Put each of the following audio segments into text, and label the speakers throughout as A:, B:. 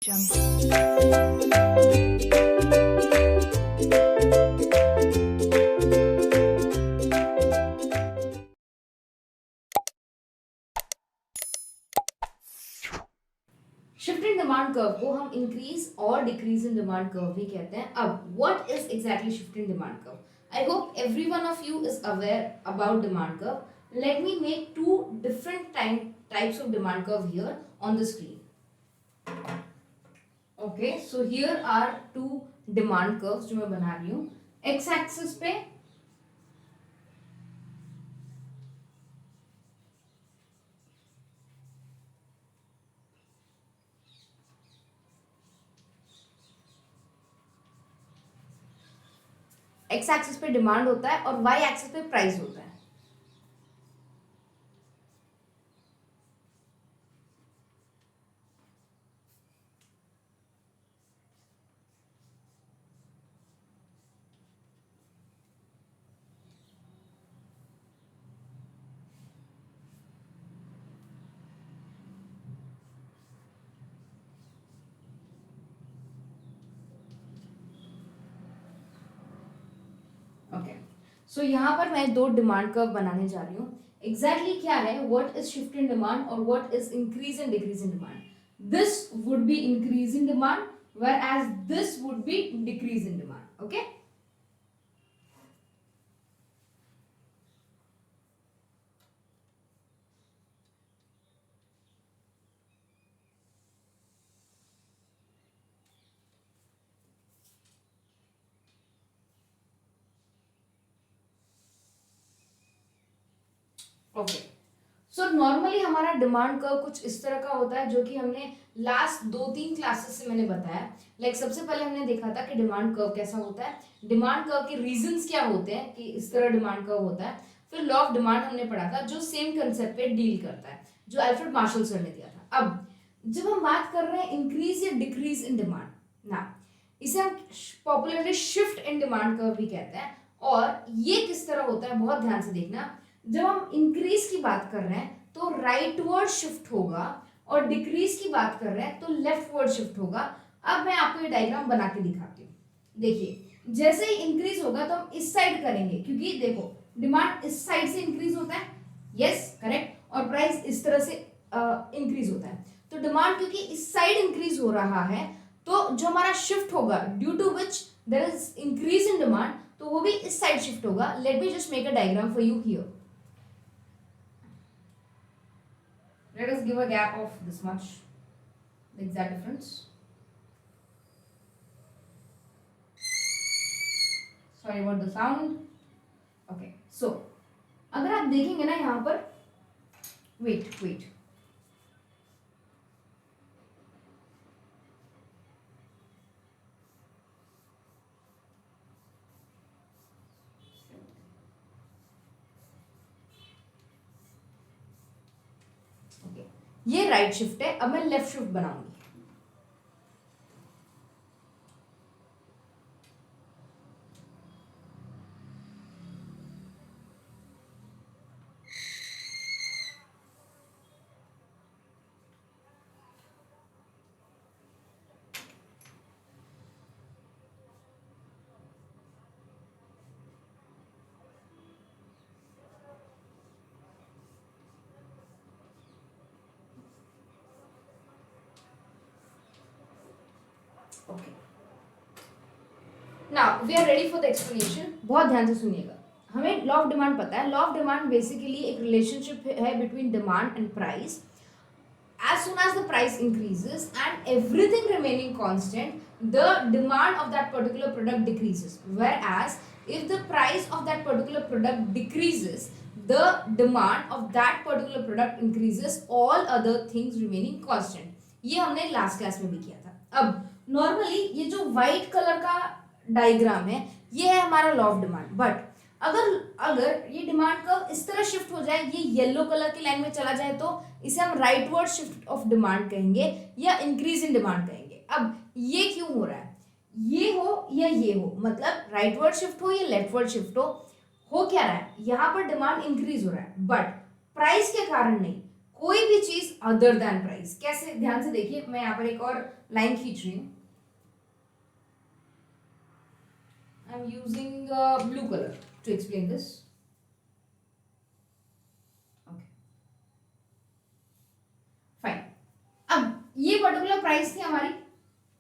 A: Shift in demand curve को हम increase और डिक्रीज इन डिमांड कर्व भी कहते हैं. अब what is exactly shift in demand curve? I hope every one of you is aware about demand curve. Let me make two different types of demand curve here on the screen. Okay, so here are two demand curves जो मैं बना रही हूँ. X axis पे X axis पे demand होता है और Y axis पे प्राइस होता है. ओके, सो यहाँ पर मैं दो डिमांड कर्व बनाने जा रही हूँ. एग्जैक्टली क्या है, what is shift in demand और what is increase and decrease in demand. This would be increase in demand whereas this would be decrease in demand. Okay, okay. So normally हमारा demand curve कुछ इस तरह का होता है जो कि हमने लास्ट 2-3 क्लासेस से मैंने बताया. लाइक सबसे पहले हमने देखा था कि डिमांड कर्व कैसा होता है, डिमांड कर्व के रीजंस क्या होते हैं कि इस तरह डिमांड कर्व होता है. फिर लॉ ऑफ डिमांड हमने पढ़ा था जो सेम कंसेप्ट पे डील करता है, जो अल्फ्रेड मार्शल सर ने दिया था. अब जब हम बात कर रहे हैं इंक्रीज या डिक्रीज इन डिमांड ना, इसे हम popularly shift in demand curve भी कहते हैं. और ये किस तरह होता है बहुत ध्यान से देखना. जब हम इंक्रीज की बात कर रहे हैं तो राइटवर्ड शिफ्ट होगा और डिक्रीज की बात कर रहे हैं तो लेफ्टवर्ड शिफ्ट होगा. अब मैं आपको ये डायग्राम बना के दिखाती हूँ. देखिए, जैसे ही इंक्रीज होगा तो हम इस साइड करेंगे क्योंकि देखो डिमांड इस साइड से इंक्रीज होता है. Yes correct. और प्राइस इस तरह से इंक्रीज होता है. तो डिमांड क्योंकि इस साइड इंक्रीज हो रहा है तो जो हमारा शिफ्ट होगा due to which there is increase in demand, तो वो भी इस साइड शिफ्ट होगा. Let me just make a diagram for you here. Let us give a gap of this much, the exact difference. Sorry about the sound. Okay, so अगर आप देखेंगे ना यहाँ पर, wait. Okay, ये राइट शिफ्ट है. अब मैं लेफ्ट शिफ्ट बनाऊंगी. Okay, now we are ready for the explanation. बहुत ध्यान से सुनिएगा. हमें लॉ ऑफ डिमांड पता है. लॉ ऑफ डिमांड बेसिकली एक रिलेशनशिप है between demand and price. As soon as the price increases and everything remaining constant, the demand of that particular product decreases. Whereas if the price of that particular product decreases, the demand of that particular product increases, all other things remaining constant. ये हमने last class में भी किया था. अब normally ये जो white colour का डायग्राम है ये है हमारा लॉ ऑफ डिमांड. बट अगर ये डिमांड कर्व इस तरह शिफ्ट हो जाए, ये येलो कलर की लाइन में चला जाए, तो इसे हम राइटवर्ड शिफ्ट ऑफ डिमांड कहेंगे या इंक्रीज इन डिमांड कहेंगे. अब ये क्यों हो रहा है, ये हो या ये हो, मतलब राइटवर्ड शिफ्ट हो या लेफ्टवर्ड शिफ्ट हो क्या रहा है, यहाँ पर डिमांड इंक्रीज हो रहा है बट प्राइस के कारण नहीं. कोई भी चीज अदर देन प्राइस। कैसे, ध्यान से देखिए, मैं यहाँ पर एक और लाइन खींच रही हूँ। I am using blue colour to explain this. Fine. अब ये पर्टिकुलर प्राइस थी हमारी,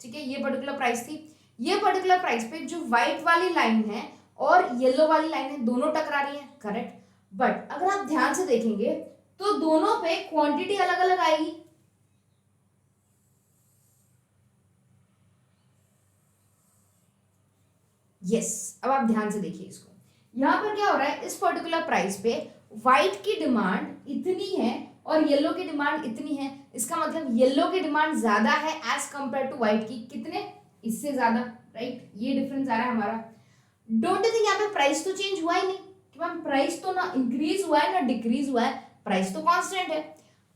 A: ठीक है, ये पर्टिकुलर प्राइस थी। ये पर्टिकुलर प्राइस पे जो व्हाइट वाली लाइन है और येलो वाली लाइन है, दोनों टकरा रही है, करेक्ट। बट अगर आप ध्यान से देखेंगे तो दोनों पे क्वांटिटी अलग अलग आएगी। यस, अब आप ध्यान से देखिए इसको। यहां पर क्या हो रहा है, इस पर्टिकुलर प्राइस पे व्हाइट की डिमांड इतनी है और येलो की डिमांड इतनी है। इसका मतलब येलो की डिमांड ज्यादा है एज कंपेयर टू व्हाइट की, कितने, इससे ज्यादा, राइट। ये डिफरेंस आ रहा है हमारा। डोंट यू थिंक यहाँ पे प्राइस तो चेंज हुआ ही नहीं कि मैम, प्राइस तो ना इंक्रीज हुआ है ना डिक्रीज हुआ है, प्राइस तो कांस्टेंट है।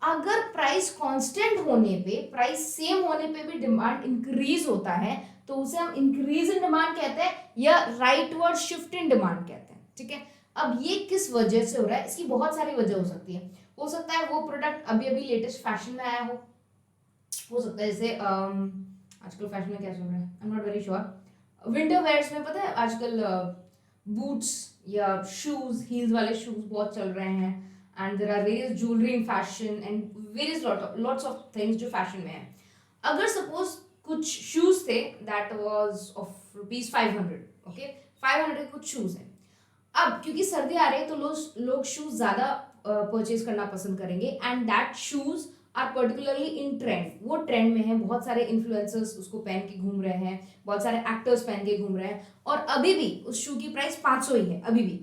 A: अगर प्राइस कांस्टेंट होने पे, प्राइस सेम होने पे भी डिमांड इंक्रीज होता है तो उसे हम इंक्रीज इन डिमांड कहते हैं या राइटवर्ड शिफ्ट इन डिमांड कहते हैं, ठीक है। अब ये किस वजह से हो रहा है, इसकी बहुत सारी वजह हो सकती है। हो सकता है वो प्रोडक्ट अभी अभी लेटेस्ट फैशन में आया हो सकता है जैसे आजकल फैशन में क्या चल रहा है, I am not very sure. Winter wears में पता है आजकल बूट्स या शूज, हील्स वाले शूज बहुत चल रहे हैं, and there are various jewellery in fashion and various lots of things जो फैशन में है। अगर सपोज कुछ शूज थे दैट वाज ऑफ ₹500, ओके, 500 के कुछ शूज हैं। अब क्योंकि सर्दी आ रही है तो लोग शूज ज्यादा परचेज करना पसंद करेंगे, and that shoes are particularly in trend, वो ट्रेंड में है, बहुत सारे इन्फ्लुएंसर्स उसको पहन के घूम रहे हैं, बहुत सारे एक्टर्स पहन के घूम रहे हैं, और अभी भी उस शू की प्राइस 500 ही है अभी भी।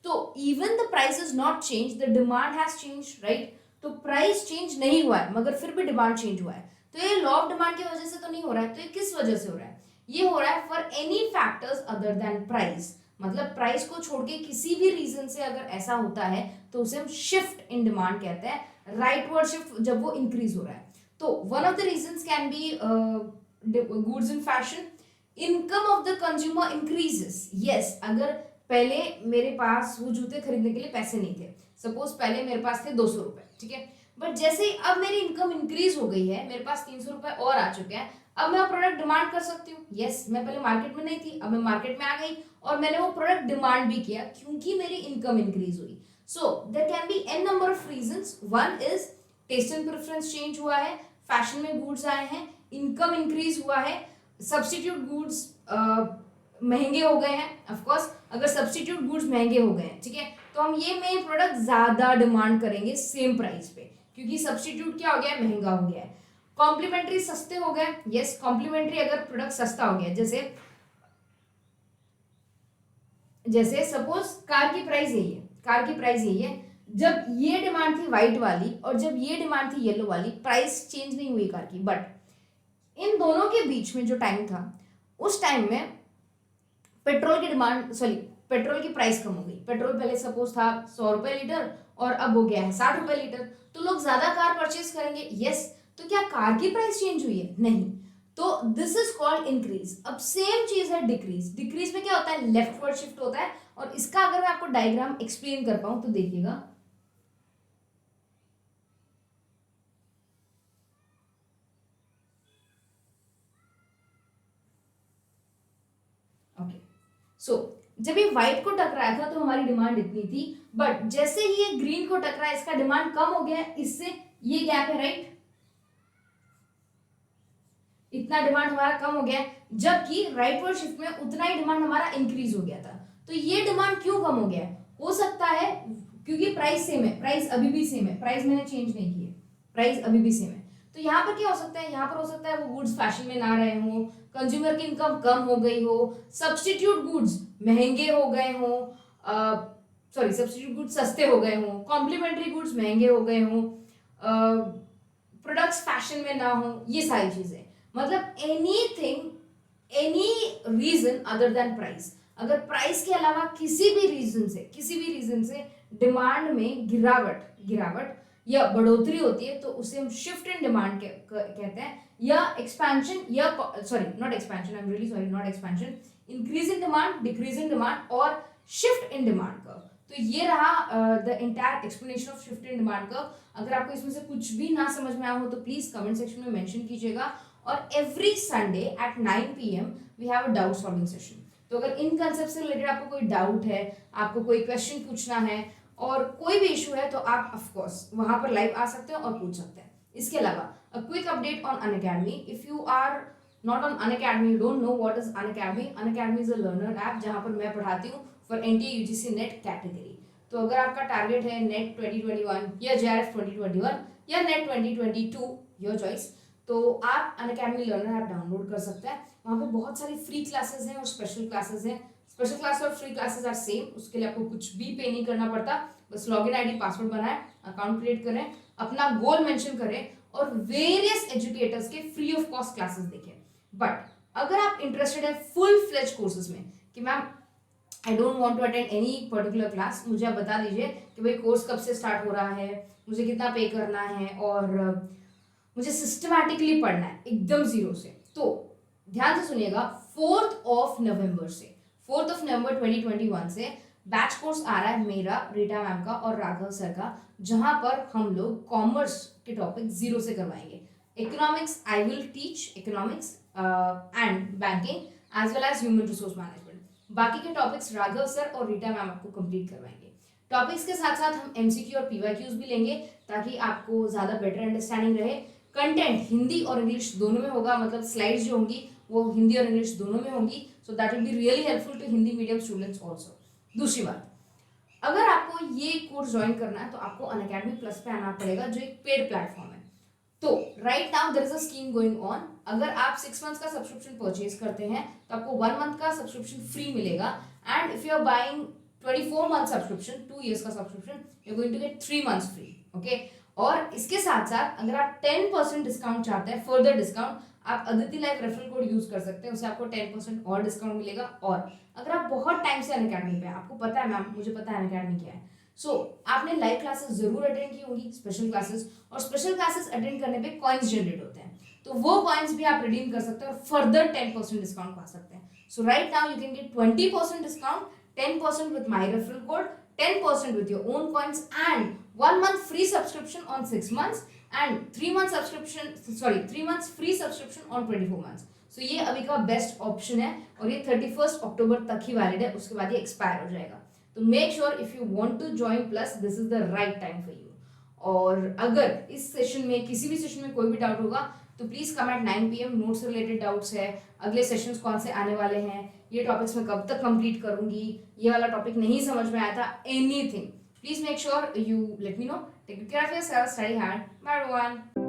A: तो even the price is not change, the demand has change, right. तो प्राइस चेंज नहीं हुआ है मगर फिर भी डिमांड चेंज हुआ है। तो ये लॉ ऑफ डिमांड की वजह से तो नहीं हो रहा है, तो ये किस वजह से हो रहा है, ये हो रहा है for any factors other than price. मतलब प्राइस को छोड़ के किसी भी रीजन से अगर ऐसा होता है तो उसे हम शिफ्ट इन डिमांड कहते हैं, राइटवर्ड शिफ्ट, जब वो इंक्रीज हो रहा है। तो one of the reasons can be goods in fashion, income of the consumer increases. Yes, अगर पहले मेरे पास वो जूते खरीदने के लिए पैसे नहीं थे, सपोज पहले मेरे पास थे 200 रुपए, ठीक है, बट जैसे ही अब मेरी इनकम इंक्रीज हो गई है, मेरे पास 300 रुपए और आ चुके हैं, अब मैं वो प्रोडक्ट डिमांड कर सकती हूँ। यस, मैं पहले मार्केट में नहीं थी, अब मैं मार्केट में आ गई और मैंने वो प्रोडक्ट डिमांड भी किया क्योंकि मेरी इनकम इंक्रीज हुई। So there can be an number of reasons. One is taste and preference change हुआ है, फैशन में गुड्स आए हैं, इनकम इंक्रीज हुआ है, सब्स्टिट्यूट गुड्स महंगे हो गए हैं। ऑफ कोर्स अगर सब्स्टिट्यूट गुड्स महंगे हो गए हैं, ठीक है, तो हम ये मेन प्रोडक्ट ज्यादा डिमांड करेंगे सेम प्राइस पे, क्योंकि सब्स्टिट्यूट क्या हो गया है, महंगा हो गया है। कॉम्प्लीमेंट्री सस्ते हो गए, यस, कॉम्प्लीमेंट्री अगर प्रोडक्ट सस्ता हो गया, जैसे सपोज कार की प्राइस यही है, कार की प्राइस यही है, जब ये डिमांड थी व्हाइट वाली और जब ये डिमांड थी येलो वाली, प्राइस चेंज नहीं हुई कार की, बट इन दोनों के बीच में जो टाइम था, उस टाइम में पेट्रोल की डिमांड, सॉरी, पेट्रोल की प्राइस कम हो गई। पेट्रोल पहले सपोज था 100 रुपए लीटर और अब हो गया है 60 रुपए लीटर, तो लोग ज्यादा कार परचेज करेंगे। यस, तो क्या कार की प्राइस चेंज हुई है? नहीं, तो दिस इज कॉल्ड इंक्रीज। अब सेम चीज है डिक्रीज। डिक्रीज में क्या होता है, लेफ्टवर्ड शिफ्ट होता है, और इसका अगर मैं आपको डायग्राम एक्सप्लेन कर पाऊं तो देखिएगा। ओके, सो जब ये व्हाइट को टकराया था तो हमारी डिमांड इतनी थी, बट जैसे ही ये ग्रीन को टकराया इसका डिमांड कम हो गया, इससे ये गैप है, राइट, इतना डिमांड हमारा कम हो गया, जबकि राइटवर्ड शिफ्ट में उतना ही डिमांड हमारा इंक्रीज हो गया था। तो ये डिमांड क्यों कम हो गया? हो सकता है क्योंकि प्राइस सेम है, प्राइस अभी भी सेम है, प्राइस मैंने चेंज नहीं की है, प्राइस अभी भी सेम है। तो यहाँ पर क्या हो सकता है, यहाँ पर हो सकता है वो गुड्स फैशन में ना रहे हो, कंज्यूमर की इनकम कम हो गई हो, सब्स्टिट्यूट गुड्स महंगे हो गए हो, सॉरी सब्स्टिट्यूट गुड्स सस्ते हो गए हो, कॉम्प्लीमेंट्री गुड्स महंगे हो गए हो, प्रोडक्ट्स फैशन में ना हो, ये सारी चीजें, मतलब anything, any reason other than price. अगर प्राइस के अलावा किसी भी रीजन से डिमांड में गिरावट या बढ़ोतरी होती है तो उसे हम शिफ्ट इन डिमांड कहते हैं, या एक्सपेंशन, या sorry not expansion, I am really sorry, not expansion, increase in demand, decrease in demand और शिफ्ट इन डिमांड कर्व। तो ये रहा the entire explanation of shift in demand curve. अगर आपको इसमें से कुछ भी ना समझ में आया हो तो प्लीज कमेंट सेक्शन में मेंशन कीजिएगा। और every Sunday at 9 PM we have a doubt solving session. तो अगर इन कंसेप्ट से रिलेटेड आपको कोई डाउट है, आपको कोई क्वेश्चन पूछना है और कोई भी इशू है, तो आप ऑफ कोर्स वहां पर लाइव आ सकते हैं और पूछ सकते हैं। इसके अलावा a quick update on Unacademy. If you are not on Unacademy, you don't know what is Unacademy. Unacademy is a learner app जहां पर मैं पढ़ाती हूँ for NTA UGC NET category. तो अगर आपका टारगेट है नेट 2021 या जेआरएफ 2021 या नेट 2022, योर चॉइस, तो आप अनअकैडमी लर्नर ऐप डाउनलोड कर सकते हैं। वहाँ पे बहुत सारी फ्री क्लासेस हैं और स्पेशल क्लासेस हैं। स्पेशल क्लास और फ्री क्लासेस आर सेम, उसके लिए आपको कुछ भी पे नहीं करना पड़ता। बस लॉगिन आईडी पासवर्ड बनाएं, अकाउंट क्रिएट करें, अपना गोल मेंशन करें और वेरियस एजुकेटर्स के फ्री ऑफ कॉस्ट क्लासेस देखें। बट अगर आप इंटरेस्टेड है फुल फ्लेज कोर्सेज में कि ma'am I don't want to attend any particular class, मुझे आप बता दीजिए कि भाई कोर्स कब से स्टार्ट हो रहा है, मुझे कितना पे करना है और मुझे सिस्टमैटिकली पढ़ना है एकदम जीरो से, तो ध्यान से सुनिएगा। 4 नवंबर से 4 नवंबर 2021 से बैच कोर्स आ रहा है मेरा, रीटा मैम का और राघव सर का, जहां पर हम लोग कॉमर्स के टॉपिक जीरो से करवाएंगे। Economics I will teach economics and banking as well as human resource management. बाकी के टॉपिक्स राघव सर और रीटा मैम आपको कंप्लीट करवाएंगे। टॉपिक्स के साथ साथ हम एमसीक्यू और पीवाईक्यूज भी लेंगे ताकि आपको ज्यादा बेटर अंडरस्टैंडिंग रहे। कंटेंट हिंदी और इंग्लिश दोनों में होगा, मतलब स्लाइड्स जो होंगी वो हिंदी और इंग्लिश दोनों में होंगी, so that will be really helpful to Hindi medium students also. दूसरी बात, अगर आपको ये कोर्स ज्वाइन करना है तो आपको अनअकैडमी प्लस पे आना पड़ेगा, जो एक पेड प्लेटफॉर्म है। तो right now there is a scheme going on. अगर आप 6 मंथ्स का सब्सक्रिप्शन परचेज करते हैं तो आपको 1 मंथ का सब्सक्रिप्शन फ्री मिलेगा। And if you are buying 24 month subscription, 2 years का subscription, you are going to get 3 months free. Okay, और इसके साथ साथ अगर आप 10% डिस्काउंट चाहते हैं, फर्दर डिस्काउंट, आप Aditi life referral code use कर सकते हैं, उससे आपको 10% और डिस्काउंट मिलेगा। और अगर आप बहुत टाइम से अनअकैडमी पे हैं, आपको पता है मैम मुझे पता है अनअकैडमी क्या है, सो आपने लाइव क्लासेस जरूर अटेंड की होंगी, स्पेशल क्लासेस, और स्पेशल क्लासेस अटेंड करने पे कॉइन्स जनरेट होते हैं, तो वो कॉइन्स भी आप रिडीम कर सकते हैं और फर्दर 10% डिस्काउंट पा सकते हैं। So right now you can get 20% discount, 10% with my referral code, 10% with your own coins, and 1 month free subscription on 6 months and 3 months subscription, 3 months free subscription on 24 months. So ये अभी का best option है और ये 31 अक्टूबर तक ही valid है, उसके बाद ये एक्सपायर हो जाएगा। तो make sure if you want to join plus, this is the right time for you. और अगर इस सेशन में किसी भी सेशन में कोई भी डाउट होगा तो please come at 9 PM। Note से रिलेटेड डाउट्स है, अगले सेशंस कौन से आने वाले हैं, ये टॉपिक्स मैं कब तक कंप्लीट करूंगी, ये वाला टॉपिक नहीं समझ में आया था, anything, please make sure you let me know. Take care of yourself, study hard, bye everyone.